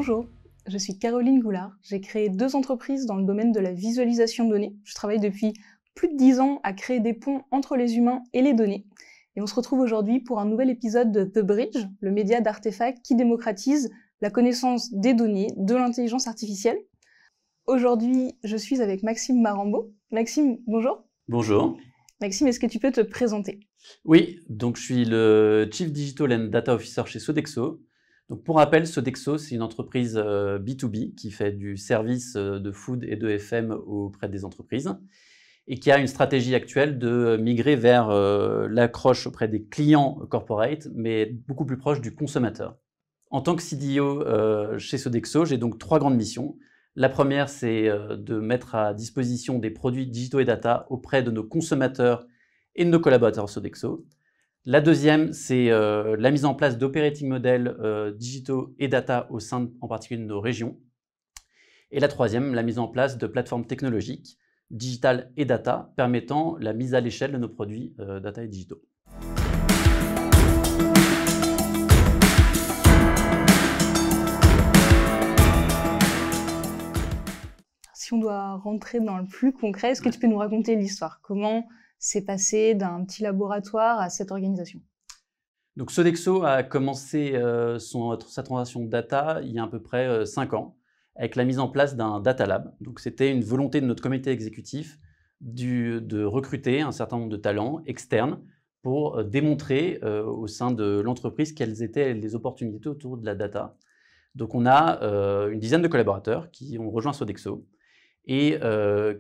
Bonjour, je suis Caroline Goulard. J'ai créé 2 entreprises dans le domaine de la visualisation de données. Je travaille depuis plus de 10 ans à créer des ponts entre les humains et les données. Et on se retrouve aujourd'hui pour un nouvel épisode de The Bridge, le média d'Artefact qui démocratise la connaissance des données, de l'intelligence artificielle. Aujourd'hui, je suis avec Maxime Marambo. Maxime, bonjour. Bonjour. Maxime, est-ce que tu peux te présenter? Oui, donc je suis le Chief Digital and Data Officer chez Sodexo. Donc pour rappel, Sodexo, c'est une entreprise B2B qui fait du service de food et de FM auprès des entreprises et qui a une stratégie actuelle de migrer vers l'accroche auprès des clients corporate, mais beaucoup plus proche du consommateur. En tant que CDO chez Sodexo, j'ai donc 3 grandes missions. La première, c'est de mettre à disposition des produits digitaux et data auprès de nos consommateurs et de nos collaborateurs Sodexo. La deuxième, c'est la mise en place d'operating models digitaux et data au sein, en particulier, de nos régions. Et la troisième, la mise en place de plateformes technologiques, digitales et data, permettant la mise à l'échelle de nos produits data et digitaux. Si on doit rentrer dans le plus concret, est-ce que tu peux nous raconter l'histoire? Comment c'est passé d'un petit laboratoire à cette organisation? Donc Sodexo a commencé sa transition data il y a à peu près 5 ans, avec la mise en place d'un data lab. Donc c'était une volonté de notre comité exécutif de recruter un certain nombre de talents externes pour démontrer au sein de l'entreprise quelles étaient les opportunités autour de la data. Donc on a une dizaine de collaborateurs qui ont rejoint Sodexo et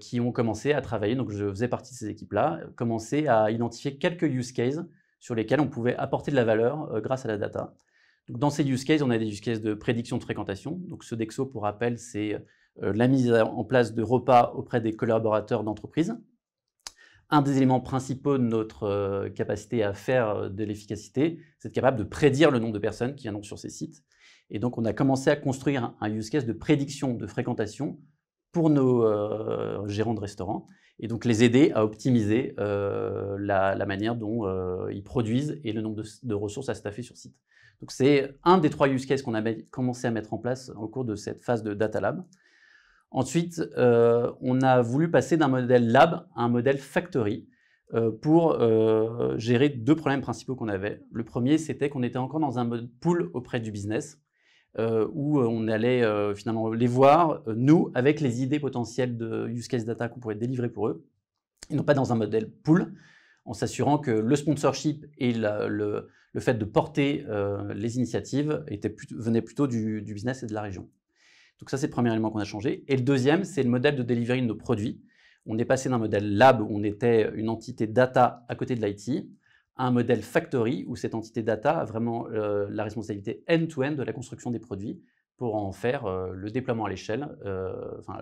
qui ont commencé à travailler, donc je faisais partie de ces équipes-là, commencé à identifier quelques use cases sur lesquels on pouvait apporter de la valeur grâce à la data. Donc dans ces use cases, on a des use cases de prédiction de fréquentation. Donc Sodexo, pour rappel, c'est la mise en place de repas auprès des collaborateurs d'entreprise. Un des éléments principaux de notre capacité à faire de l'efficacité, c'est d'être capable de prédire le nombre de personnes qui viendront sur ces sites. Et donc on a commencé à construire un use case de prédiction de fréquentation pour nos gérants de restaurants, et donc les aider à optimiser la manière dont ils produisent et le nombre de ressources à staffer sur site. Donc c'est un des 3 use cases qu'on a commencé à mettre en place au cours de cette phase de Data Lab. Ensuite, on a voulu passer d'un modèle Lab à un modèle Factory pour gérer 2 problèmes principaux qu'on avait. Le premier, c'était qu'on était encore dans un mode pool auprès du business, où on allait finalement les voir, nous, avec les idées potentielles de use case data qu'on pourrait délivrer pour eux, et non pas dans un modèle pool, en s'assurant que le sponsorship et le fait de porter les initiatives venaient plutôt du business et de la région. Donc ça, c'est le premier élément qu'on a changé. Et le deuxième, c'est le modèle de delivery de nos produits. On est passé d'un modèle lab où on était une entité data à côté de l'IT, à un modèle factory où cette entité data a vraiment la responsabilité end-to-end de la construction des produits pour en faire le déploiement à l'échelle,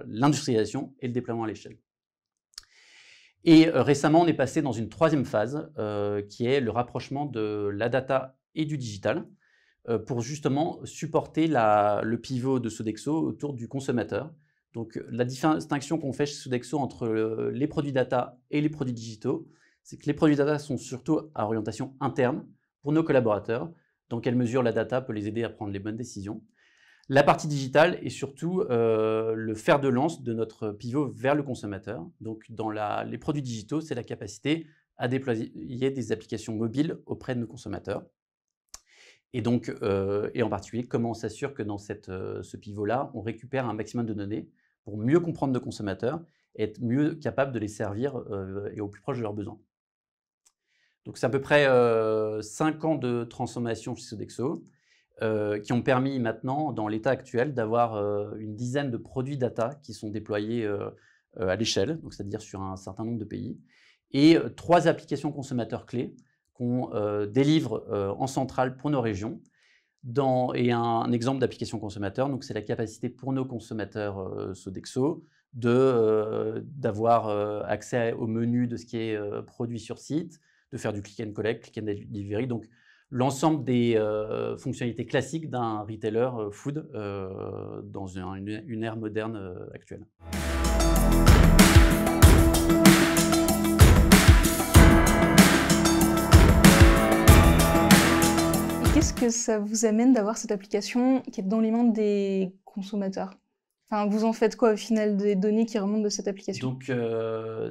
l'industrialisation et le déploiement à l'échelle. Et récemment, on est passé dans une 3e phase qui est le rapprochement de la data et du digital pour justement supporter le pivot de Sodexo autour du consommateur. Donc la distinction qu'on fait chez Sodexo entre les produits data et les produits digitaux, c'est que les produits data sont surtout à orientation interne pour nos collaborateurs, dans quelle mesure la data peut les aider à prendre les bonnes décisions. La partie digitale est surtout le fer de lance de notre pivot vers le consommateur. Donc dans les produits digitaux, c'est la capacité à déployer des applications mobiles auprès de nos consommateurs. Et donc, et en particulier, comment on s'assure que dans ce pivot-là, on récupère un maximum de données pour mieux comprendre nos consommateurs et être mieux capable de les servir et au plus proche de leurs besoins. Donc c'est à peu près 5 ans de transformation chez Sodexo qui ont permis maintenant, dans l'état actuel, d'avoir une dizaine de produits data qui sont déployés à l'échelle, c'est-à-dire sur un certain nombre de pays, et 3 applications consommateurs clés qu'on délivre en centrale pour nos régions. Et un exemple d'application consommateur, donc c'est la capacité pour nos consommateurs Sodexo d'avoir accès au menu de ce qui est produit sur site, de faire du click and collect, click and delivery, donc l'ensemble des fonctionnalités classiques d'un retailer food dans une ère moderne actuelle. Qu'est-ce que ça vous amène d'avoir cette application qui est dans les mains des consommateurs? Enfin, vous en faites quoi au final des données qui remontent de cette application? Donc,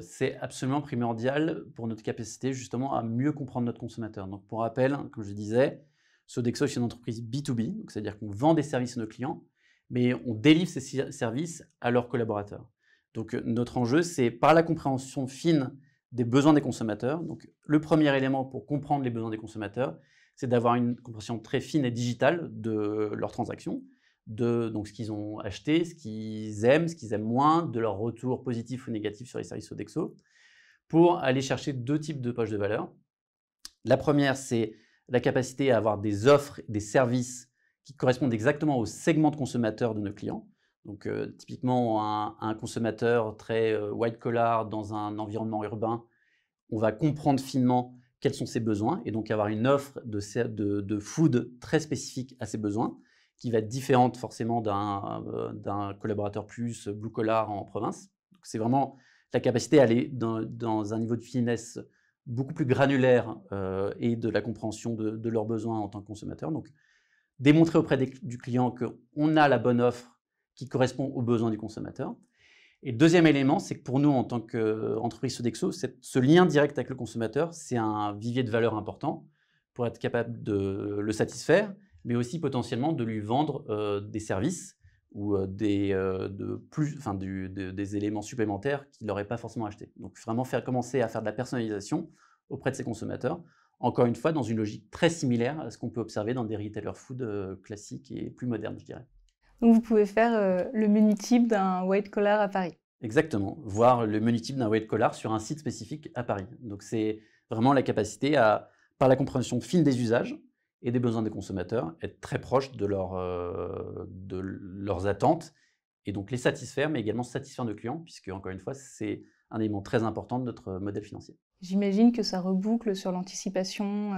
c'est absolument primordial pour notre capacité justement à mieux comprendre notre consommateur. Donc, pour rappel, comme je disais, Sodexo est une entreprise B2B, donc c'est-à-dire qu'on vend des services à nos clients, mais on délivre ces services à leurs collaborateurs. Donc, notre enjeu, c'est par la compréhension fine des besoins des consommateurs. Donc, le premier élément pour comprendre les besoins des consommateurs, c'est d'avoir une compréhension très fine et digitale de leurs transactions, de donc, ce qu'ils ont acheté, ce qu'ils aiment moins, de leur retour positif ou négatif sur les services Sodexo, pour aller chercher deux types de poches de valeur. La première, c'est la capacité à avoir des offres, des services qui correspondent exactement au segment de consommateurs de nos clients. Donc, typiquement, un consommateur très white collar dans un environnement urbain, on va comprendre finement quels sont ses besoins et donc avoir une offre de food très spécifique à ses besoins, qui va être différente forcément d'un collaborateur plus blue collar en province. C'est vraiment la capacité à aller dans un niveau de finesse beaucoup plus granulaire et de la compréhension de leurs besoins en tant que consommateur. Donc, démontrer auprès du client qu'on a la bonne offre qui correspond aux besoins du consommateur. Et le deuxième élément, c'est que pour nous, en tant qu'entreprise Sodexo, ce lien direct avec le consommateur, c'est un vivier de valeur important pour être capable de le satisfaire, mais aussi potentiellement de lui vendre des services ou des éléments supplémentaires qu'il n'aurait pas forcément achetés. Donc vraiment commencer à faire de la personnalisation auprès de ses consommateurs, encore une fois dans une logique très similaire à ce qu'on peut observer dans des retailers food classiques et plus modernes, je dirais. Donc vous pouvez faire le menu type d'un white collar à Paris. Exactement, voir le menu type d'un white collar sur un site spécifique à Paris. Donc c'est vraiment la capacité à, par la compréhension fine des usages et des besoins des consommateurs, être très proche de leurs attentes et donc les satisfaire, mais également satisfaire nos clients, puisque encore une fois, c'est un élément très important de notre modèle financier. J'imagine que ça reboucle sur l'anticipation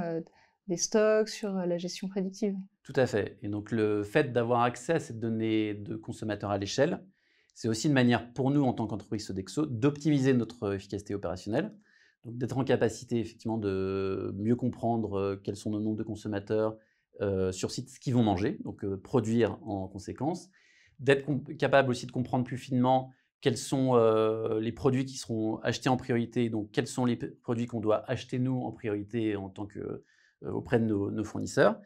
des stocks, sur la gestion prédictive. Tout à fait. Et donc le fait d'avoir accès à ces données de consommateurs à l'échelle, c'est aussi une manière pour nous, en tant qu'entreprise Sodexo, d'optimiser notre efficacité opérationnelle. Donc d'être en capacité effectivement de mieux comprendre quels sont nos nombres de consommateurs sur site, ce qu'ils vont manger, donc produire en conséquence. D'être capable aussi de comprendre plus finement quels sont les produits qui seront achetés en priorité, donc quels sont les produits qu'on doit acheter nous en priorité en tant auprès de nos fournisseurs.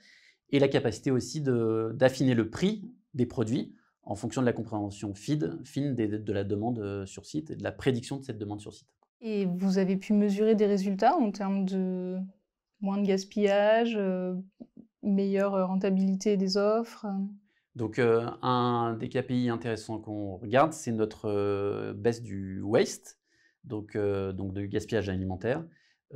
Et la capacité aussi d'affiner le prix des produits en fonction de la compréhension fine de la demande sur site et de la prédiction de cette demande sur site. Et vous avez pu mesurer des résultats en termes de moins de gaspillage, meilleure rentabilité des offres? Donc, un des KPI intéressants qu'on regarde, c'est notre baisse du waste, donc de gaspillage alimentaire.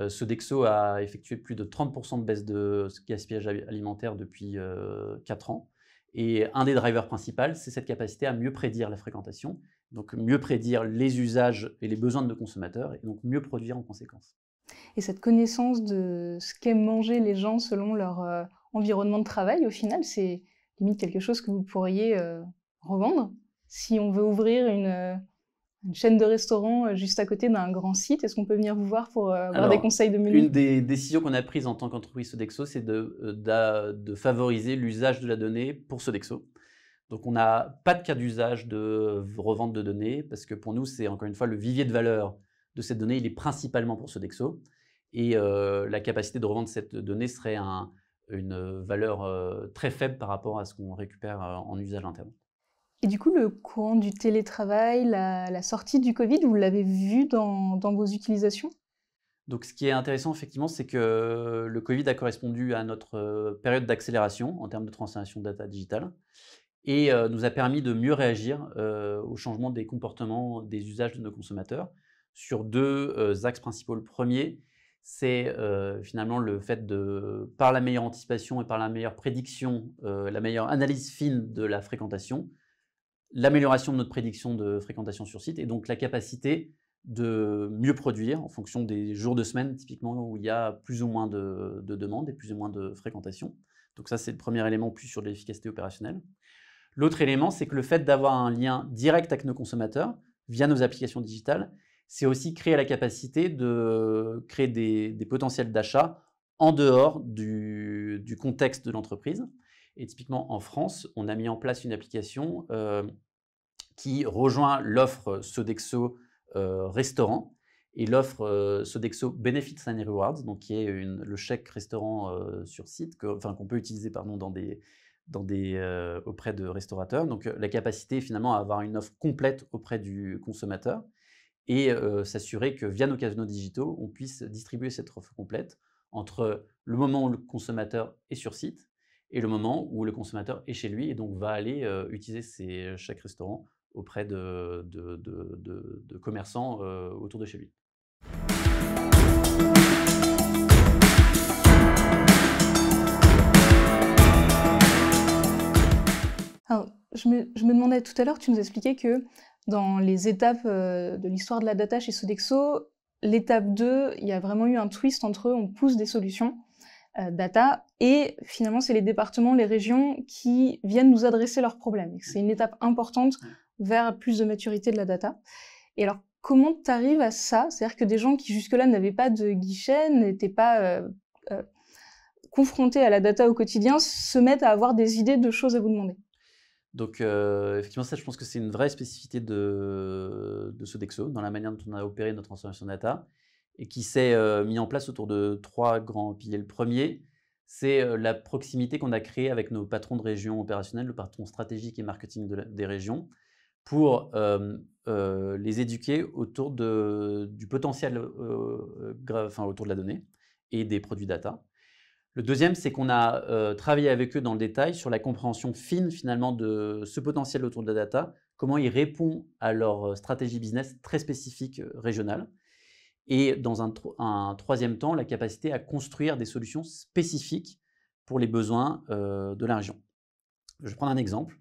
Sodexo a effectué plus de 30% de baisse de gaspillage alimentaire depuis 4 ans. Et un des drivers principaux, c'est cette capacité à mieux prédire la fréquentation, donc mieux prédire les usages et les besoins de nos consommateurs, et donc mieux produire en conséquence. Et cette connaissance de ce qu'aiment manger les gens selon leur environnement de travail, au final, c'est limite quelque chose que vous pourriez revendre. Si on veut ouvrir une chaîne de restaurants juste à côté d'un grand site, est-ce qu'on peut venir vous voir pour avoir des conseils de menu? Une des décisions qu'on a prises en tant qu'entreprise Sodexo, c'est de favoriser l'usage de la donnée pour Sodexo. Donc on n'a pas de cas d'usage de revente de données, parce que pour nous, c'est encore une fois le vivier de valeur de cette donnée, il est principalement pour Sodexo. Et la capacité de revendre cette donnée serait une valeur très faible par rapport à ce qu'on récupère en usage interne. Et du coup, le courant du télétravail, la sortie du Covid, vous l'avez vu dans vos utilisations? Donc ce qui est intéressant effectivement, c'est que le Covid a correspondu à notre période d'accélération en termes de transformation data digitale et nous a permis de mieux réagir au changement des comportements, des usages de nos consommateurs sur deux axes principaux. Le premier, c'est finalement le fait par la meilleure anticipation et par la meilleure prédiction, la meilleure analyse fine de la fréquentation, l'amélioration de notre prédiction de fréquentation sur site et donc la capacité de mieux produire en fonction des jours de semaine, typiquement où il y a plus ou moins de demandes et plus ou moins de fréquentation. Donc ça, c'est le premier élément plus sur l'efficacité opérationnelle. L'autre élément, c'est que le fait d'avoir un lien direct avec nos consommateurs via nos applications digitales, c'est aussi créer la capacité de créer des potentiels d'achat en dehors du contexte de l'entreprise. Et typiquement, en France, on a mis en place une application qui rejoint l'offre Sodexo restaurant et l'offre Sodexo Benefits and Rewards, donc qui est le chèque restaurant sur site, qu'on peut utiliser auprès de restaurateurs. Donc la capacité finalement à avoir une offre complète auprès du consommateur et s'assurer que via nos canaux digitaux, on puisse distribuer cette offre complète entre le moment où le consommateur est sur site et le moment où le consommateur est chez lui et donc va aller utiliser ses chèques restaurants auprès de commerçants autour de chez lui. Alors, je me demandais tout à l'heure, tu nous expliquais que dans les étapes de l'histoire de la data chez Sodexo, l'étape 2, il y a vraiment eu un twist entre eux, on pousse des solutions data, et finalement c'est les départements, les régions qui viennent nous adresser leurs problèmes. C'est une étape importante vers plus de maturité de la data. Et alors, comment tu arrives à ça? C'est-à-dire que des gens qui jusque-là n'avaient pas de guichet, n'étaient pas confrontés à la data au quotidien, se mettent à avoir des idées de choses à vous demander. Donc, effectivement, ça, je pense que c'est une vraie spécificité de Sodexo, dans la manière dont on a opéré notre transformation data, et qui s'est mis en place autour de 3 grands piliers. Le premier, c'est la proximité qu'on a créée avec nos patrons de région opérationnels, le patron stratégique et marketing des régions, pour les éduquer autour du potentiel autour de la donnée et des produits data. Le deuxième, c'est qu'on a travaillé avec eux dans le détail sur la compréhension fine finalement de ce potentiel autour de la data, comment il répond à leur stratégie business très spécifique régionale. Et dans un troisième temps, la capacité à construire des solutions spécifiques pour les besoins de la région. Je vais prendre un exemple.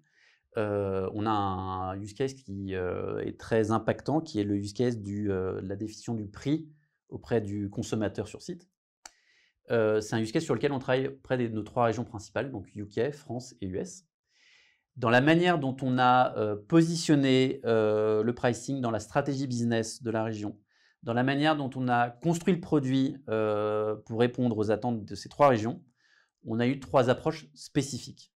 On a un use case qui est très impactant, qui est le use case de la définition du prix auprès du consommateur sur site. C'est un use case sur lequel on travaille auprès de nos 3 régions principales, donc UK, France et US. Dans la manière dont on a positionné le pricing dans la stratégie business de la région, dans la manière dont on a construit le produit pour répondre aux attentes de ces 3 régions, on a eu 3 approches spécifiques.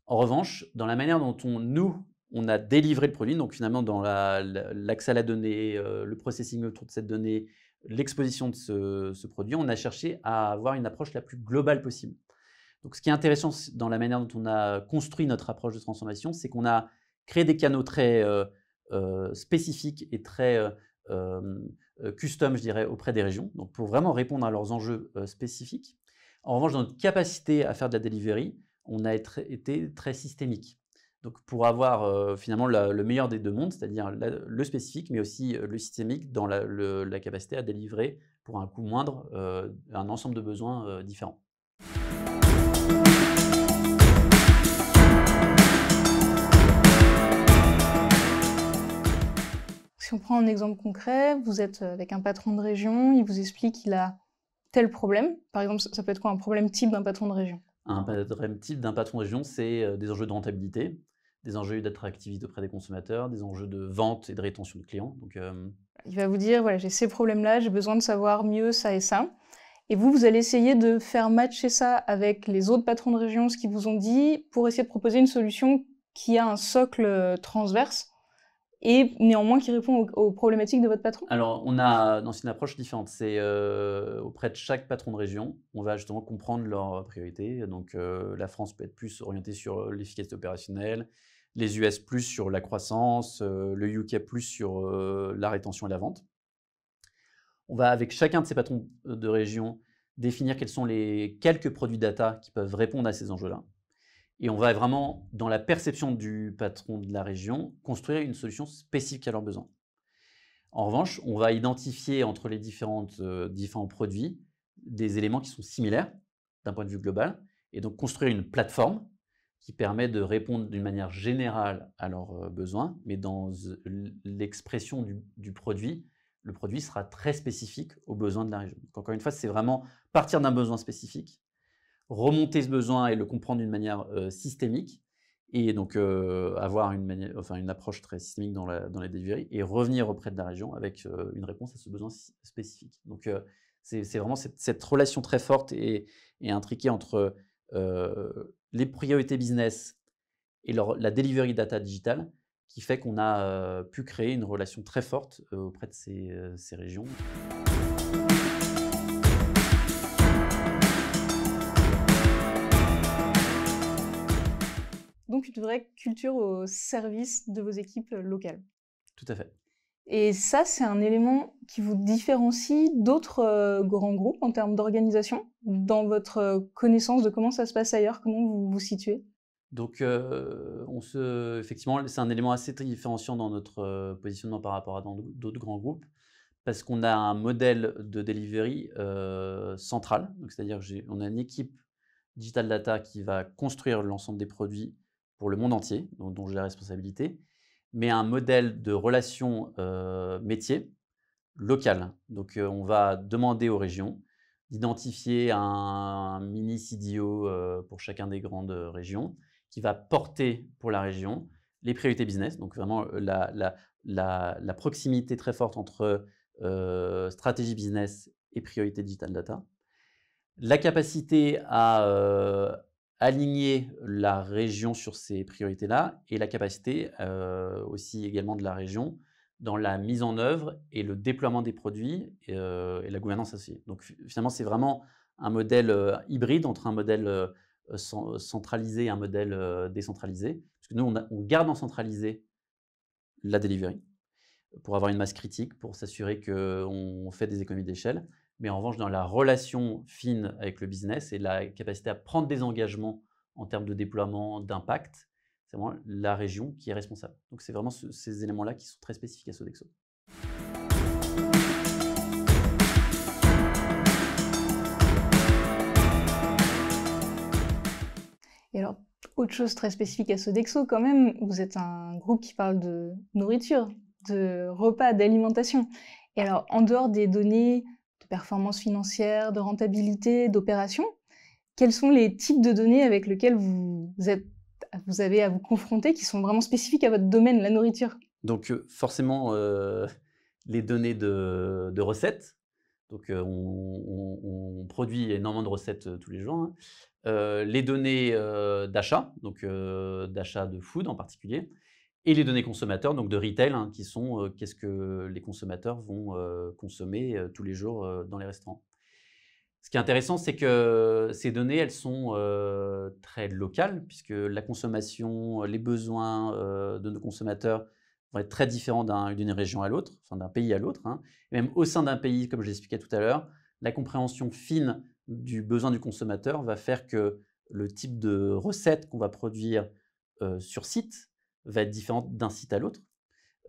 En revanche, dans la manière dont on a délivré le produit, donc finalement dans l'accès à la donnée, le processing autour de cette donnée, l'exposition de ce produit, on a cherché à avoir une approche la plus globale possible. Donc, ce qui est intéressant dans la manière dont on a construit notre approche de transformation, c'est qu'on a créé des canaux très spécifiques et très custom, je dirais, auprès des régions, donc pour vraiment répondre à leurs enjeux spécifiques. En revanche, dans notre capacité à faire de la delivery, on a été très systémique. Donc, pour avoir finalement le meilleur des 2 mondes, c'est-à-dire le spécifique, mais aussi le systémique dans la capacité à délivrer pour un coût moindre un ensemble de besoins différents. Si on prend un exemple concret, vous êtes avec un patron de région, il vous explique qu'il a tel problème. Par exemple, ça peut être quoi un problème type d'un patron de région? Un problème type d'un patron de région, c'est des enjeux de rentabilité, des enjeux d'attractivité auprès des consommateurs, des enjeux de vente et de rétention de clients. Donc, il va vous dire, voilà, j'ai ces problèmes-là, j'ai besoin de savoir mieux ça et ça. Et vous allez essayer de faire matcher ça avec les autres patrons de région, ce qu'ils vous ont dit, pour essayer de proposer une solution qui a un socle transverse et néanmoins qui répond aux problématiques de votre patron? Alors, c'est une approche différente. C'est auprès de chaque patron de région, on va justement comprendre leurs priorités. Donc, la France peut être plus orientée sur l'efficacité opérationnelle, les US plus sur la croissance, le UK plus sur la rétention et la vente. On va, avec chacun de ces patrons de région, définir quels sont les quelques produits data qui peuvent répondre à ces enjeux-là. Et on va vraiment, dans la perception du patron de la région, construire une solution spécifique à leurs besoins. En revanche, on va identifier entre les différents produits des éléments qui sont similaires d'un point de vue global, et donc construire une plateforme qui permet de répondre d'une manière générale à leurs besoins, mais dans l'expression du produit, le produit sera très spécifique aux besoins de la région. Donc, encore une fois, c'est vraiment partir d'un besoin spécifique, remonter ce besoin et le comprendre d'une manière systémique, et donc avoir une approche très systémique dans les delivery, et revenir auprès de la région avec une réponse à ce besoin spécifique. Donc, C'est vraiment cette relation très forte et intriquée entre les priorités business et la delivery data digitale qui fait qu'on a pu créer une relation très forte auprès de ces régions. Donc une vraie culture au service de vos équipes locales. Tout à fait. Et ça, c'est un élément qui vous différencie d'autres grands groupes en termes d'organisation, dans votre connaissance de comment ça se passe ailleurs, comment vous vous situez? Donc, effectivement, c'est un élément assez différenciant dans notre positionnement par rapport à d'autres grands groupes, parce qu'on a un modèle de delivery central. Donc, c'est-à-dire on a une équipe digital data qui va construire l'ensemble des produits pour le monde entier, dont j'ai la responsabilité, mais un modèle de relation métier local. Donc, on va demander aux régions d'identifier un mini CDO pour chacun des grandes régions, qui va porter pour la région les priorités business. Donc, vraiment, la proximité très forte entre stratégie business et priorité digital data. La capacité à aligner la région sur ces priorités-là et la capacité aussi également de la région dans la mise en œuvre et le déploiement des produits et la gouvernance associée. Donc finalement, c'est vraiment un modèle hybride entre un modèle centralisé et un modèle décentralisé. Parce que nous, on garde en centralisé la delivery pour avoir une masse critique, pour s'assurer qu'on fait des économies d'échelle. Mais en revanche, dans la relation fine avec le business et la capacité à prendre des engagements en termes de déploiement, d'impact, c'est vraiment la région qui est responsable. Donc, c'est vraiment ces éléments-là qui sont très spécifiques à Sodexo. Et alors, autre chose très spécifique à Sodexo quand même, vous êtes un groupe qui parle de nourriture, de repas, d'alimentation. Et alors, en dehors des données de performance financière, de rentabilité, d'opération, quels sont les types de données avec lesquels vous avez à vous confronter qui sont vraiment spécifiques à votre domaine, la nourriture? Donc, forcément, les données de recettes. Donc, on produit énormément de recettes tous les jours, hein. Les données d'achat, donc d'achat de food en particulier, et les données consommateurs, donc de retail, hein, qui sont qu'est-ce que les consommateurs vont consommer tous les jours dans les restaurants. Ce qui est intéressant, c'est que ces données, elles sont très locales, puisque la consommation, les besoins de nos consommateurs vont être très différents d'une région à l'autre, enfin d'un pays à l'autre, hein. Et même au sein d'un pays, comme je l'expliquais tout à l'heure, la compréhension fine du besoin du consommateur va faire que le type de recette qu'on va produire sur site va être différent d'un site à l'autre.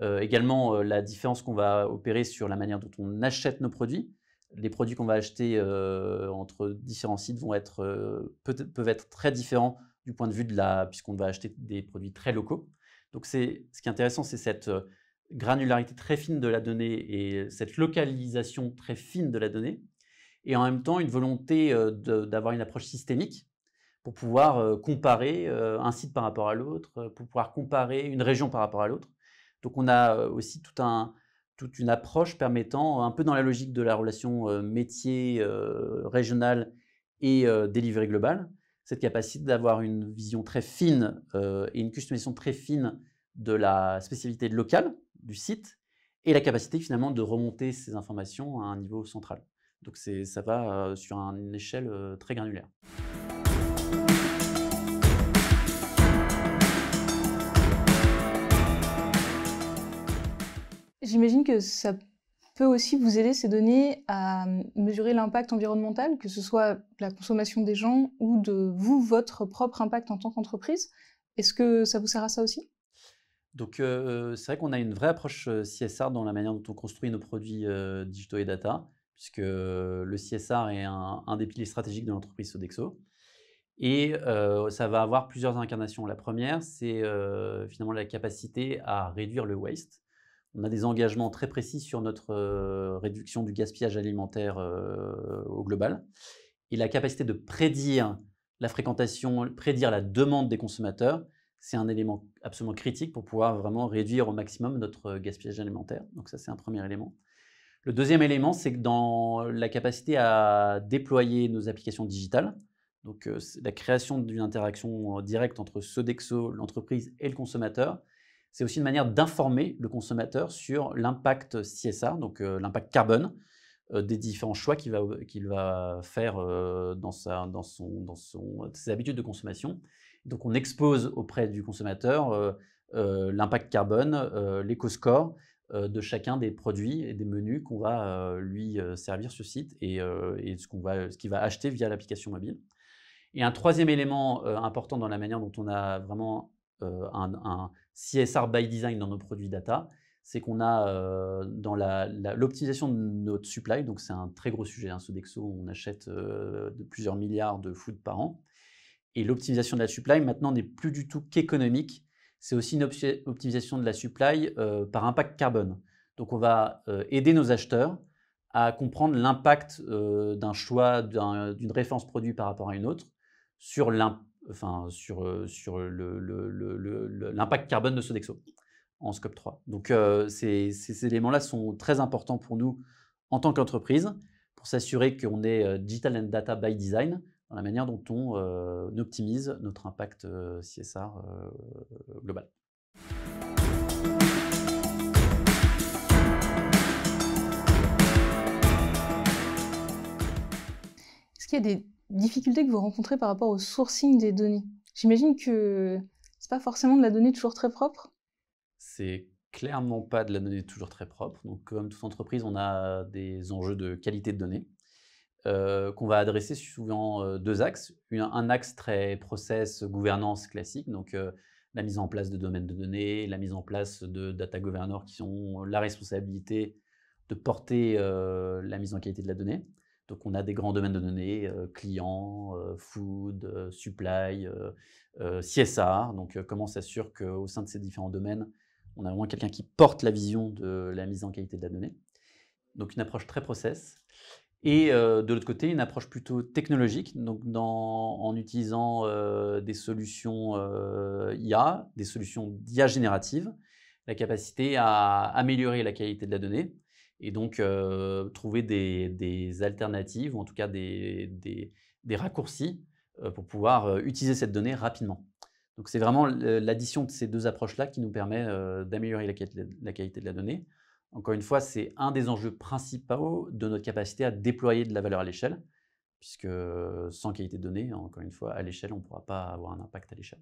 Également, la différence qu'on va opérer sur la manière dont on achète nos produits. Les produits qu'on va acheter entre différents sites peuvent être très différents du point de vue puisqu'on va acheter des produits très locaux. Donc ce qui est intéressant, c'est cette granularité très fine de la donnée et cette localisation très fine de la donnée. Et en même temps, une volonté d'avoir une approche systémique pour pouvoir comparer un site par rapport à l'autre, pour pouvoir comparer une région par rapport à l'autre. Donc on a aussi toute une approche permettant, un peu dans la logique de la relation métier régional et delivery global, cette capacité d'avoir une vision très fine et une customisation très fine de la spécialité locale du site et la capacité finalement de remonter ces informations à un niveau central. Donc ça va sur une échelle très granulaire. J'imagine que ça peut aussi vous aider, ces données, à mesurer l'impact environnemental, que ce soit la consommation des gens ou de vous, votre propre impact en tant qu'entreprise. Est-ce que ça vous sert à ça aussi? Donc, c'est vrai qu'on a une vraie approche CSR dans la manière dont on construit nos produits digitaux et data, puisque le CSR est un des piliers stratégiques de l'entreprise Sodexo. Et ça va avoir plusieurs incarnations. La première, c'est finalement la capacité à réduire le waste. On a des engagements très précis sur notre réduction du gaspillage alimentaire au global. Et la capacité de prédire la fréquentation, prédire la demande des consommateurs, c'est un élément absolument critique pour pouvoir vraiment réduire au maximum notre gaspillage alimentaire. Donc ça, c'est un premier élément. Le deuxième élément, c'est que dans la capacité à déployer nos applications digitales, donc c'est la création d'une interaction directe entre Sodexo, l'entreprise et le consommateur, c'est aussi une manière d'informer le consommateur sur l'impact CSR, donc l'impact carbone, des différents choix qu'il va faire dans ses habitudes de consommation. Donc on expose auprès du consommateur l'impact carbone, l'éco-score de chacun des produits et des menus qu'on va lui servir sur site et ce qu'il va acheter via l'application mobile. Et un troisième élément important dans la manière dont on a vraiment un CSR by design dans nos produits data, c'est qu'on a dans l'optimisation de notre supply, donc c'est un très gros sujet, hein, Sodexo, on achète de plusieurs milliards de food par an. Et l'optimisation de la supply, maintenant, n'est plus du tout qu'économique, c'est aussi une optimisation de la supply par impact carbone. Donc on va aider nos acheteurs à comprendre l'impact d'un choix, d'une référence produit par rapport à une autre, sur l'impact carbone de Sodexo en scope 3. Donc ces éléments-là sont très importants pour nous en tant qu'entreprise, pour s'assurer qu'on est digital and data by design, dans la manière dont on optimise notre impact CSR global. Est-ce qu'il y a des difficultés que vous rencontrez par rapport au sourcing des données? J'imagine que c'est pas forcément de la donnée toujours très propre. C'est clairement pas de la donnée toujours très propre. Donc, comme toute entreprise, on a des enjeux de qualité de données qu'on va adresser suivant deux axes. Un axe très process, gouvernance classique, donc la mise en place de domaines de données, la mise en place de data governors qui ont la responsabilité de porter la mise en qualité de la donnée. Donc on a des grands domaines de données, clients, food, supply, CSR. Donc comment on s'assure qu'au sein de ces différents domaines, on a vraiment quelqu'un qui porte la vision de la mise en qualité de la donnée. Donc une approche très process. Et de l'autre côté, une approche plutôt technologique, donc en utilisant des solutions IA, des solutions d'IA générative, la capacité à améliorer la qualité de la donnée et donc trouver des alternatives, ou en tout cas des raccourcis pour pouvoir utiliser cette donnée rapidement. Donc c'est vraiment l'addition de ces deux approches-là qui nous permet d'améliorer la qualité de la donnée. Encore une fois, c'est un des enjeux principaux de notre capacité à déployer de la valeur à l'échelle, puisque sans qualité de données, encore une fois, à l'échelle, on ne pourra pas avoir un impact à l'échelle.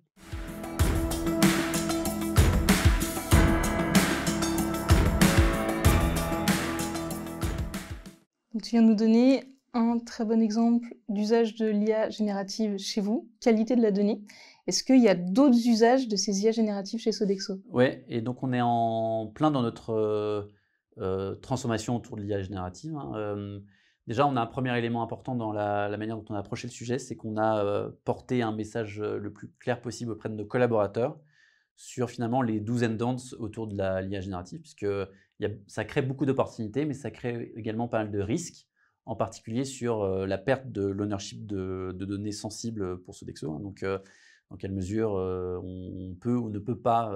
Donc, tu viens de nous donner un très bon exemple d'usage de l'IA générative chez vous, qualité de la donnée. Est-ce qu'il y a d'autres usages de ces IA génératives chez Sodexo? Oui, et donc on est en plein dans notre transformation autour de l'IA générative. Déjà, on a un premier élément important dans la manière dont on a approché le sujet, c'est qu'on a porté un message le plus clair possible auprès de nos collaborateurs sur finalement les do's and don'ts autour de l'IA générative, puisque ça crée beaucoup d'opportunités, mais ça crée également pas mal de risques, en particulier sur la perte de l'ownership de données sensibles pour Sodexo. Donc, dans quelle mesure on peut ou ne peut pas,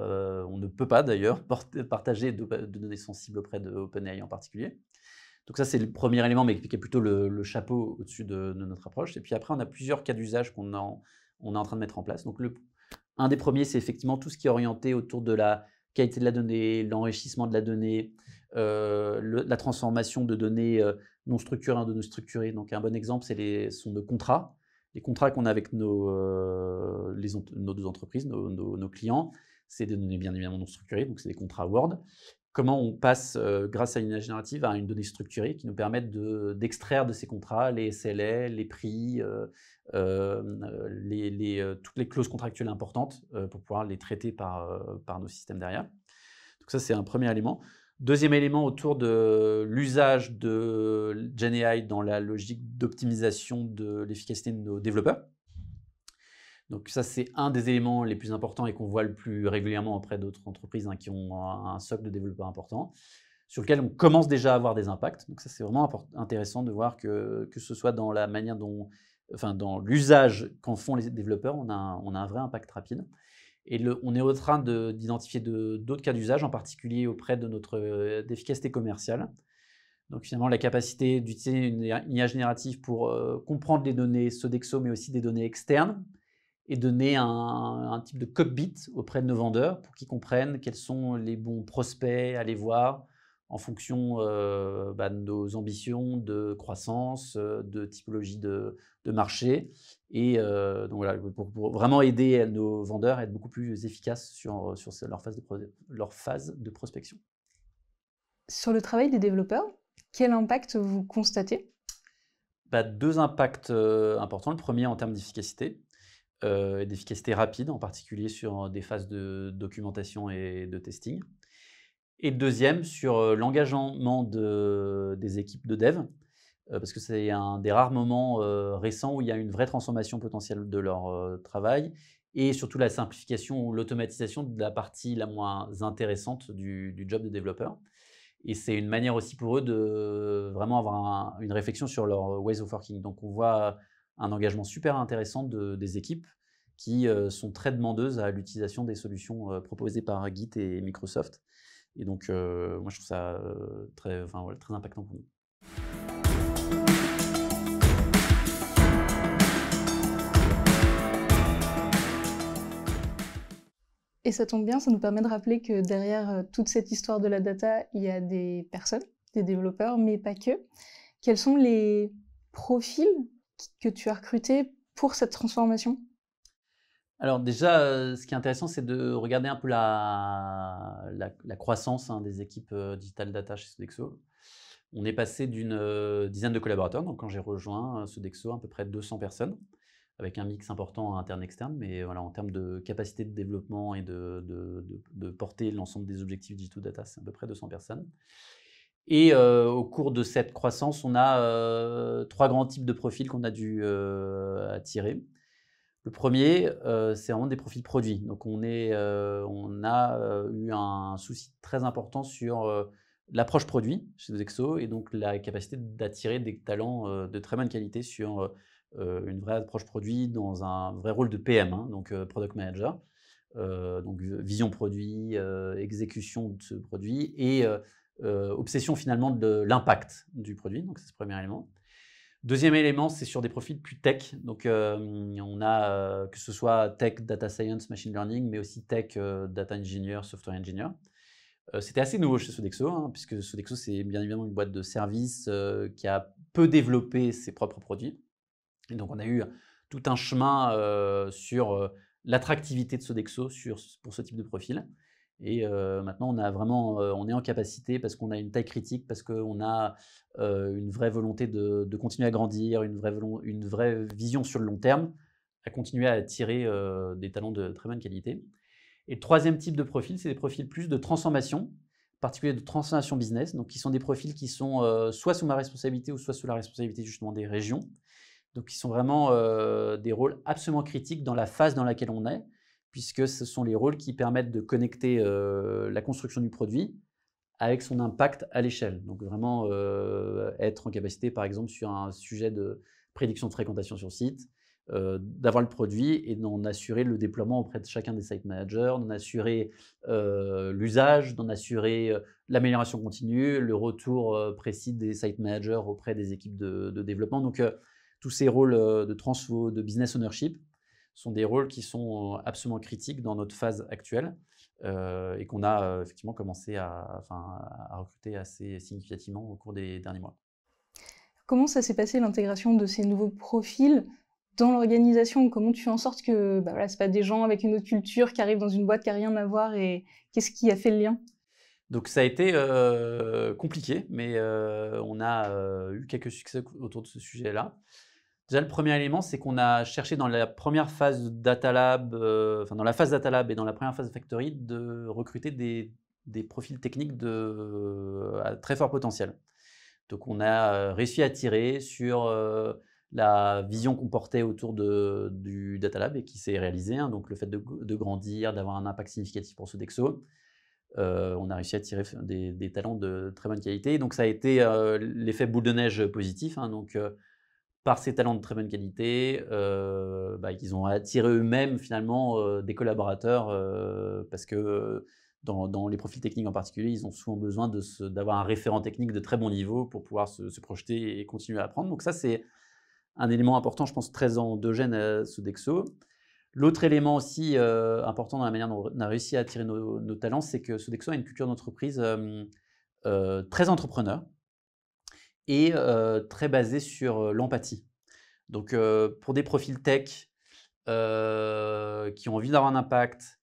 on ne peut pas d'ailleurs partager de données sensibles auprès de OpenAI en particulier. Donc ça, c'est le premier élément, mais qui est plutôt le chapeau au-dessus de notre approche. Et puis après, on a plusieurs cas d'usage qu'on est en train de mettre en place. Donc un des premiers, c'est effectivement tout ce qui est orienté autour de la qualité de la donnée, l'enrichissement de la donnée, la transformation de données non structurées en données structurées. Donc un bon exemple, sont nos contrats. Les contrats qu'on a avec nos deux entreprises, nos clients, c'est des données bien évidemment non structurées, donc c'est des contrats Word. Comment on passe, grâce à une IA générative, à une donnée structurée qui nous permettent d'extraire de ces contrats les SLA, les prix, toutes les clauses contractuelles importantes pour pouvoir les traiter par nos systèmes derrière. Donc ça, c'est un premier élément. Deuxième élément autour de l'usage de GenAI dans la logique d'optimisation de l'efficacité de nos développeurs. Donc ça, c'est un des éléments les plus importants et qu'on voit le plus régulièrement auprès d'autres entreprises qui ont un socle de développeurs important, sur lequel on commence déjà à avoir des impacts. Donc ça, c'est vraiment intéressant de voir que ce soit dans la manière dans l'usage qu'en font les développeurs, on a un vrai impact rapide. Et on est en train d'identifier d'autres cas d'usage, en particulier auprès de notre efficacité commerciale, Donc finalement, la capacité d'utiliser une IA générative pour comprendre les données Sodexo, mais aussi des données externes, et donner un type de cockpit auprès de nos vendeurs pour qu'ils comprennent quels sont les bons prospects à aller voir en fonction de nos ambitions de croissance, de typologie de marché. Et donc voilà, pour vraiment aider nos vendeurs à être beaucoup plus efficaces sur leur phase de prospection. Sur le travail des développeurs, quel impact vous constatez? Deux impacts importants. Le premier en termes d'efficacité. D'efficacité rapide, en particulier sur des phases de documentation et de testing. Et le deuxième, sur l'engagement des équipes de dev, parce que c'est un des rares moments récents où il y a une vraie transformation potentielle de leur travail, et surtout la simplification ou l'automatisation de la partie la moins intéressante du job de développeur. Et c'est une manière aussi pour eux de vraiment avoir une réflexion sur leur ways of working. Donc on voit un engagement super intéressant des équipes qui sont très demandeuses à l'utilisation des solutions proposées par Git et Microsoft. Et donc moi je trouve ça très impactant pour nous. Et ça tombe bien, ça nous permet de rappeler que derrière toute cette histoire de la data, il y a des personnes, des développeurs, mais pas que. Quels sont les profils que tu as recrutés pour cette transformation? Alors déjà, ce qui est intéressant, c'est de regarder un peu la croissance des équipes Digital Data chez Sodexo. On est passé d'une dizaine de collaborateurs, donc quand j'ai rejoint Sodexo, à peu près 200 personnes, avec un mix important interne-externe, mais voilà, en termes de capacité de développement et de porter l'ensemble des objectifs Digital Data, c'est à peu près 200 personnes. Et au cours de cette croissance, on a 3 grands types de profils qu'on a dû attirer. Le premier, c'est vraiment des profils produits. Donc on a eu un souci très important sur l'approche produit chez Sodexo, et donc la capacité d'attirer des talents de très bonne qualité sur une vraie approche produit dans un vrai rôle de PM, donc product manager. Donc vision produit, exécution de ce produit et obsession finalement de l'impact du produit. Donc c'est ce premier élément. Deuxième élément, c'est sur des profils plus tech. Donc, on a que ce soit tech, data science, machine learning, mais aussi tech, data engineer, software engineer. C'était assez nouveau chez Sodexo, puisque Sodexo, c'est bien évidemment une boîte de services qui a peu développé ses propres produits. Et donc, on a eu tout un chemin sur l'attractivité de Sodexo pour ce type de profil. Et maintenant, on est en capacité, parce qu'on a une taille critique, parce qu'on a une vraie volonté de continuer à grandir, une vraie vision sur le long terme, à continuer à attirer des talents de très bonne qualité. Et le troisième type de profil, c'est des profils plus de transformation, en particulier de transformation business, donc qui sont des profils qui sont soit sous ma responsabilité ou soit sous la responsabilité justement des régions. Donc qui sont vraiment des rôles absolument critiques dans la phase dans laquelle on est, puisque ce sont les rôles qui permettent de connecter la construction du produit avec son impact à l'échelle. Donc vraiment être en capacité, par exemple, sur un sujet de prédiction de fréquentation sur site, d'avoir le produit et d'en assurer le déploiement auprès de chacun des site managers, d'en assurer l'usage, d'en assurer l'amélioration continue, le retour précis des site managers auprès des équipes de développement. Donc tous ces rôles de transfo, de business ownership, sont des rôles qui sont absolument critiques dans notre phase actuelle et qu'on a effectivement commencé à recruter assez significativement au cours des derniers mois. Comment ça s'est passé l'intégration de ces nouveaux profils dans l'organisation? Comment tu fais en sorte que c'est pas des gens avec une autre culture qui arrivent dans une boîte qui n'a rien à voir, et qu'est-ce qui a fait le lien? Donc ça a été compliqué, mais on a eu quelques succès autour de ce sujet-là. Déjà, le premier élément, c'est qu'on a cherché dans la première phase Data Lab, dans la phase Data Lab et dans la première phase Factory, de recruter des profils techniques à très fort potentiel. Donc on a réussi à tirer sur la vision qu'on portait autour du Data Lab et qui s'est réalisée, donc le fait de grandir, d'avoir un impact significatif pour Sodexo. On a réussi à tirer des talents de très bonne qualité. Donc ça a été l'effet boule de neige positif, donc par ces talents de très bonne qualité, ils ont attiré eux-mêmes finalement des collaborateurs parce que dans les profils techniques en particulier, ils ont souvent besoin d'avoir un référent technique de très bon niveau pour pouvoir se projeter et continuer à apprendre. Donc ça, c'est un élément important, je pense, très endogène à Sodexo. L'autre élément aussi important dans la manière dont on a réussi à attirer nos talents, c'est que Sodexo a une culture d'entreprise très entrepreneur et très basée sur l'empathie. Donc pour des profils tech qui ont envie d'avoir un impact,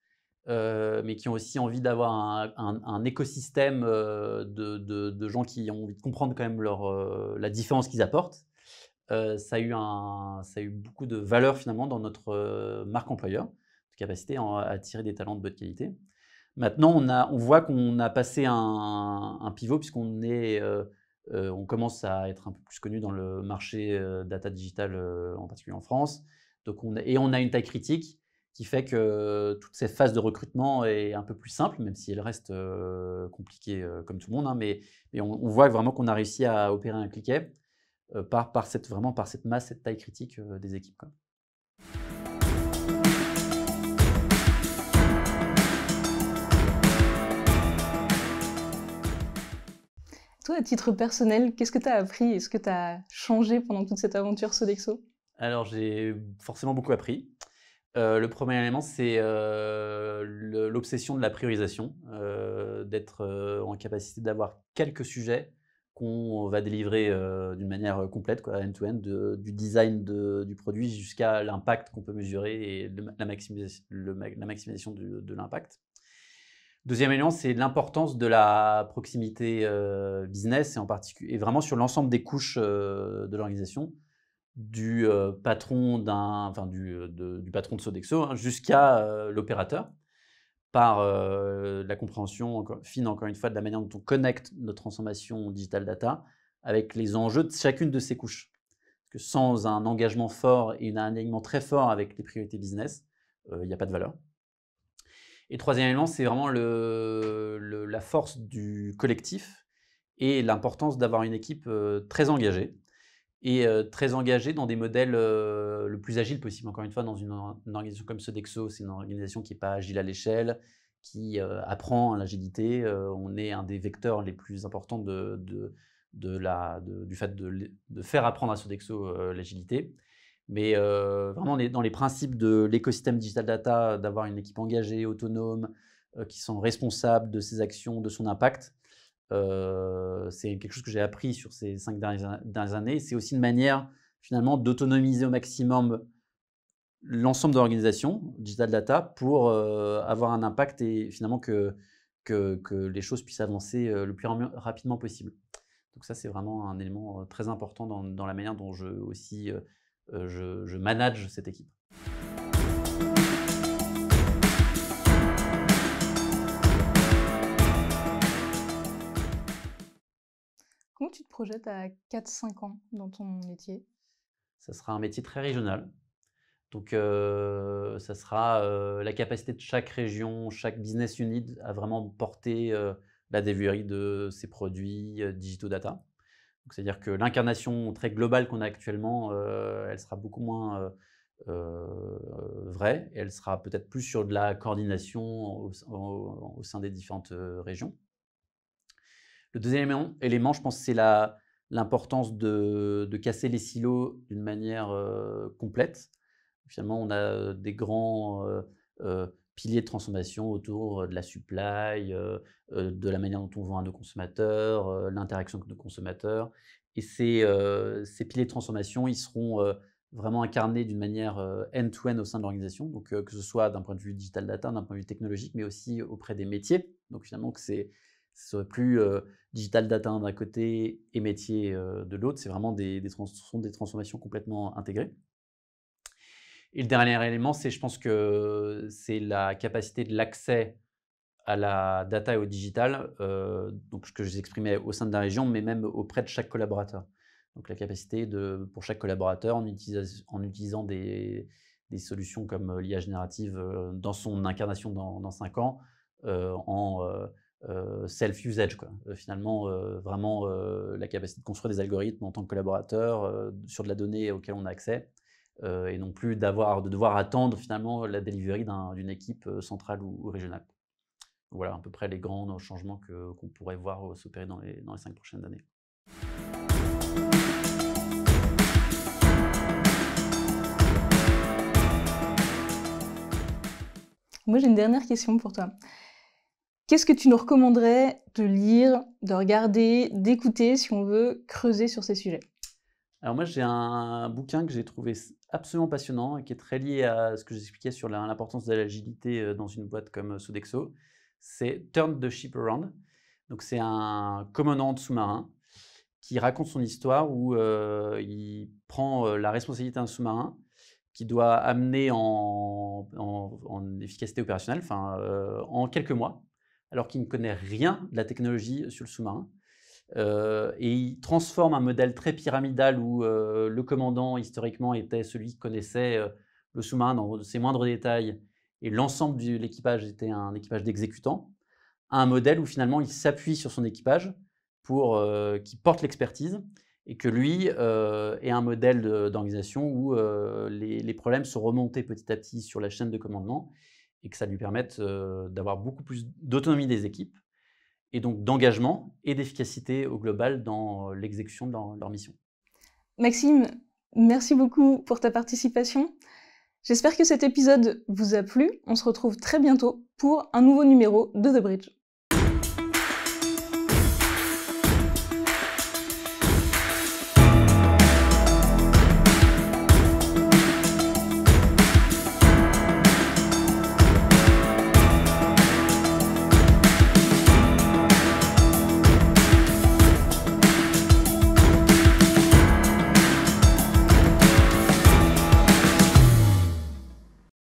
mais qui ont aussi envie d'avoir un écosystème de gens qui ont envie de comprendre quand même la différence qu'ils apportent, ça a eu beaucoup de valeur finalement dans notre marque employeur, de capacité à attirer des talents de bonne qualité. Maintenant, on voit qu'on a passé un pivot on commence à être un peu plus connu dans le marché data digital, en particulier en France. Donc on a une taille critique qui fait que toute cette phase de recrutement est un peu plus simple, même si elle reste compliquée comme tout le monde, hein, mais on voit vraiment qu'on a réussi à opérer un cliquet par cette masse, cette taille critique des équipes, quoi. Toi, à titre personnel, qu'est-ce que tu as appris? Est-ce que tu as changé pendant toute cette aventure Sodexo? Alors, j'ai forcément beaucoup appris. Le premier élément, c'est l'obsession de la priorisation, d'être en capacité d'avoir quelques sujets qu'on va délivrer d'une manière complète, quoi, end-to-end, du design du produit jusqu'à l'impact qu'on peut mesurer et la maximisation de l'impact. Deuxième élément, c'est l'importance de la proximité business et vraiment sur l'ensemble des couches de l'organisation, du patron du patron de Sodexo, hein, jusqu'à l'opérateur, par la compréhension fine, encore une fois, de la manière dont on connecte notre transformation digital data avec les enjeux de chacune de ces couches. Parce que sans un engagement fort et un alignement très fort avec les priorités business, il n'y a pas de valeur. Et troisième élément, c'est vraiment la force du collectif et l'importance d'avoir une équipe très engagée et très engagée dans des modèles le plus agiles possible. Encore une fois, dans une organisation comme Sodexo, c'est une organisation qui n'est pas agile à l'échelle, qui apprend l'agilité. On est un des vecteurs les plus importants du fait de faire apprendre à Sodexo l'agilité. Mais vraiment, on est dans les principes de l'écosystème digital data, d'avoir une équipe engagée, autonome, qui sont responsables de ses actions, de son impact. C'est quelque chose que j'ai appris sur ces 5 dernières années. C'est aussi une manière, finalement, d'autonomiser au maximum l'ensemble de l'organisation digital data pour avoir un impact et finalement que les choses puissent avancer le plus rapidement possible. Donc ça, c'est vraiment un élément très important dans la manière dont je manage cette équipe. Comment tu te projettes à 4-5 ans dans ton métier? Ça sera un métier très régional. Donc, ça sera la capacité de chaque région, chaque business unit à vraiment porter la delivery de ses produits digitaux data. Donc, c'est-à-dire que l'incarnation très globale qu'on a actuellement, elle sera beaucoup moins vraie et elle sera peut-être plus sur de la coordination au sein des différentes régions. Le deuxième élément, je pense, c'est l'importance de casser les silos d'une manière complète. Finalement, on a des grands piliers de transformation autour de la supply, de la manière dont on vend à nos consommateurs, l'interaction avec nos consommateurs. Et ces piliers de transformation, ils seront vraiment incarnés d'une manière end-to-end au sein de l'organisation, donc que ce soit d'un point de vue digital data, d'un point de vue technologique, mais aussi auprès des métiers. Donc finalement, ce serait plus digital data d'un côté et métier de l'autre. C'est vraiment des transformations complètement intégrées. Et le dernier élément, je pense que c'est la capacité de l'accès à la data et au digital, donc ce que j'exprimais au sein de la région, mais même auprès de chaque collaborateur. Donc la capacité pour chaque collaborateur, en utilisant des solutions comme l'IA générative dans son incarnation dans 5 ans, en self-usage, quoi. Finalement, vraiment la capacité de construire des algorithmes en tant que collaborateur sur de la donnée auquel on a accès. Et non plus de devoir attendre finalement la delivery d'une équipe centrale ou régionale. Voilà à peu près les grands changements qu'on pourrait voir s'opérer dans les 5 prochaines années. Moi, j'ai une dernière question pour toi. Qu'est-ce que tu nous recommanderais de lire, de regarder, d'écouter si on veut creuser sur ces sujets? Alors moi, j'ai un bouquin que j'ai trouvé absolument passionnant et qui est très lié à ce que j'expliquais sur l'importance de l'agilité dans une boîte comme Sodexo. C'est Turn the Ship Around. Donc c'est un commandant de sous-marin qui raconte son histoire où il prend la responsabilité d'un sous-marin qui doit amener en efficacité opérationnelle, en quelques mois, alors qu'il ne connaît rien de la technologie sur le sous-marin. Et il transforme un modèle très pyramidal où le commandant, historiquement, était celui qui connaissait le sous-marin dans ses moindres détails et l'ensemble de l'équipage était un équipage d'exécutants, à un modèle où finalement il s'appuie sur son équipage pour qui porte l'expertise et que lui ait un modèle d'organisation où les problèmes sont remontés petit à petit sur la chaîne de commandement et que ça lui permette d'avoir beaucoup plus d'autonomie des équipes et donc d'engagement et d'efficacité au global dans l'exécution de leur mission. Maxime, merci beaucoup pour ta participation. J'espère que cet épisode vous a plu. On se retrouve très bientôt pour un nouveau numéro de The Bridge.